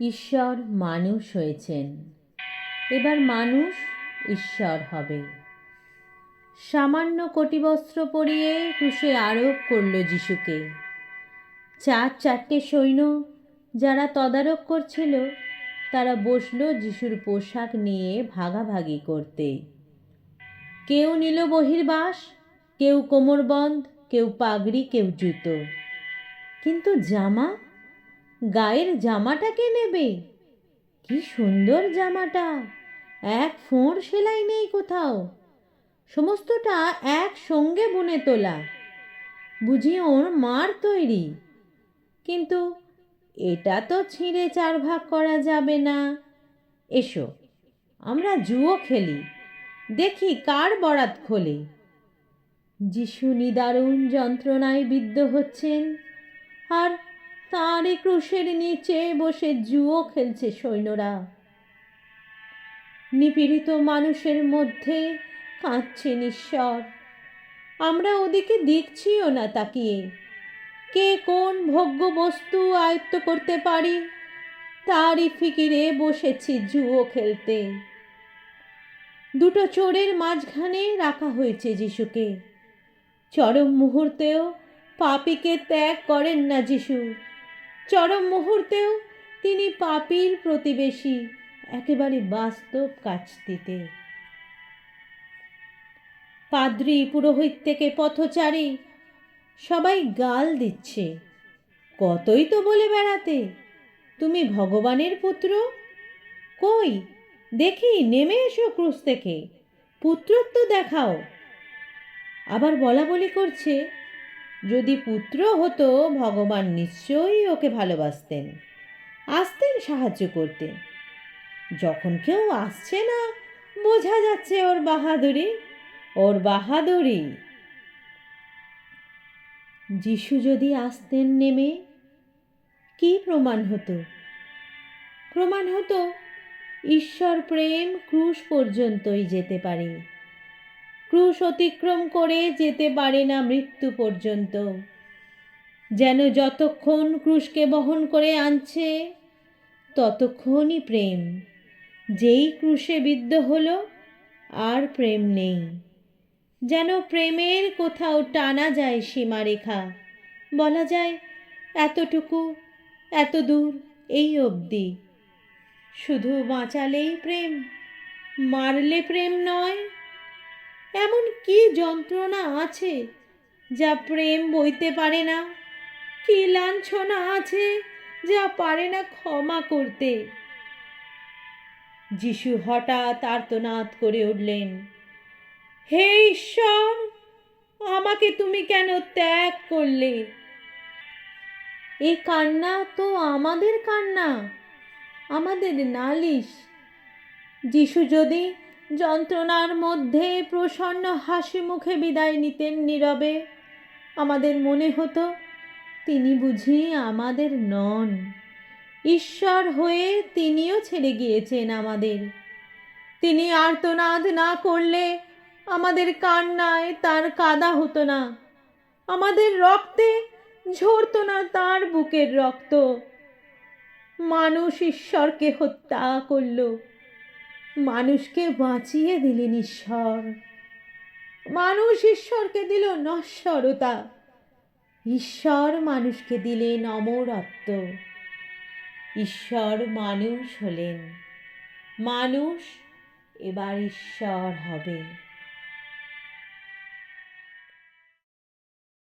ঈশ্বর মানুষ হয়েছেন, এবার মানুষ ঈশ্বর হবে। সামান্য কটিবস্ত্র পরিয়ে ক্রুশে আরোপ করল যিশুকে। চারটে সৈন্য যারা তদারক করছিল তারা বসল যিশুর পোশাক নিয়ে ভাগাভাগি করতে। কেউ নিল বহির্বাস, কেউ কোমরবন্ধ, কেউ পাগড়ি, কেউ জুতো। কিন্তু জামা, গায়ের জামাটা কে নেবে? কি সুন্দর জামাটা, এক ফোঁড় সেলাই নেই কোথাও, সমস্তটা একসঙ্গে বুনে তোলা, বুঝি ওর মার তৈরি। কিন্তু এটা তো ছিঁড়ে চার ভাগ করা যাবে না। এসো আমরা জুয়ো খেলি, দেখি কার বরাত খোলে। যিশু নিদারুণ যন্ত্রণায় বিদ্ধ হচ্ছেন, আর তাঁরই ক্রুশের নিচে বসে জুয়ো খেলছে সৈন্যরা। নিপীড়িত মানুষের মধ্যে কাঁদছেন ঈশ্বর। আমরা ওদিকে দেখছিও না তাকিয়ে। কে কোন ভোগ্য বস্তু আয়ত্ত করতে পারি তারই ফিকিরে বসেছি জুয়ো খেলতে। দুটো চোরের মাঝখানে রাখা হয়েছে যিশুকে। চরম মুহূর্তেও পাপীকে ত্যাগ করেন না যিশু। চরম মুহূর্তেও তিনি পাপীর প্রতিবেশী, একেবারে বাস্তব কাছটিতে। পাদ্রী, পুরোহিত থেকে পথচারী সবাই গাল দিচ্ছে। কতই তো বলে বেড়াতে, তুমি ভগবানের পুত্র। কই দেখি, নেমে এসো ক্রুশ থেকে, পুত্রত্ব দেখাও। আবার বলা বলি করছে, যদি পুত্র হতো ভগবান নিশ্চয়ই ওকে ভালোবাসতেন, আসতেন সাহায্য করতে। যখন কেউ আসছে না, বোঝা যাচ্ছে ওর বাহাদুরি, ওর বাহাদুরি। যিশু যদি আসতেন নেমে, কি প্রমাণ হতো? প্রমাণ হতো ঈশ্বর প্রেম ক্রুশ পর্যন্তই যেতে পারে, ক্রুশ অতিক্রম করে যেতে পারে না মৃত্যু পর্যন্ত। যেন যতক্ষণ ক্রুশকে বহন করে আনছে ততক্ষণই প্রেম। যেই ক্রুশে বিদ্ধ হলো আর প্রেম নেই। যেন প্রেমের কোথাও টানা যায় সীমারেখা, বলা যায় এতটুকু, এত দূর, এই অবধি। শুধু বাঁচালেই প্রেম, মারলে প্রেম নয়। এমন কি যন্ত্রণা আছে যা প্রেম বইতে পারে না? কি লাঞ্ছনা আছে যা পারে না ক্ষমা করতে? যিশু হঠাৎ আর্তনাদ করে উঠলেন, হে ঈশ্বর, আমাকে তুমি কেন ত্যাগ করলে? এই কান্না তো আমাদের কান্না, আমাদের নালিশ। যিশু যদি যন্ত্রণার মধ্যে প্রসন্ন হাসি মুখে বিদায় নিতেন নীরবে, আমাদের মনে হতো তিনি বুঝি আমাদের নন। ঈশ্বর হয়ে তিনিও ছেড়ে গিয়েছেন আমাদের। তিনি আর্তনাদ না করলে আমাদের কান্নায় তার কাদা হতো না, আমাদের রক্তে ঝরতো না তার বুকের রক্ত। মানুষ ঈশ্বরকে হত্যা করল, মানুষকে বাঁচিয়ে দিলেন ঈশ্বর। মানুষ ঈশ্বরকে দিল নশ্বরতা, ঈশ্বর মানুষকে দিলেন অমরত্ব। ঈশ্বর মানুষ হলেন, মানুষ এবার ঈশ্বর হবে।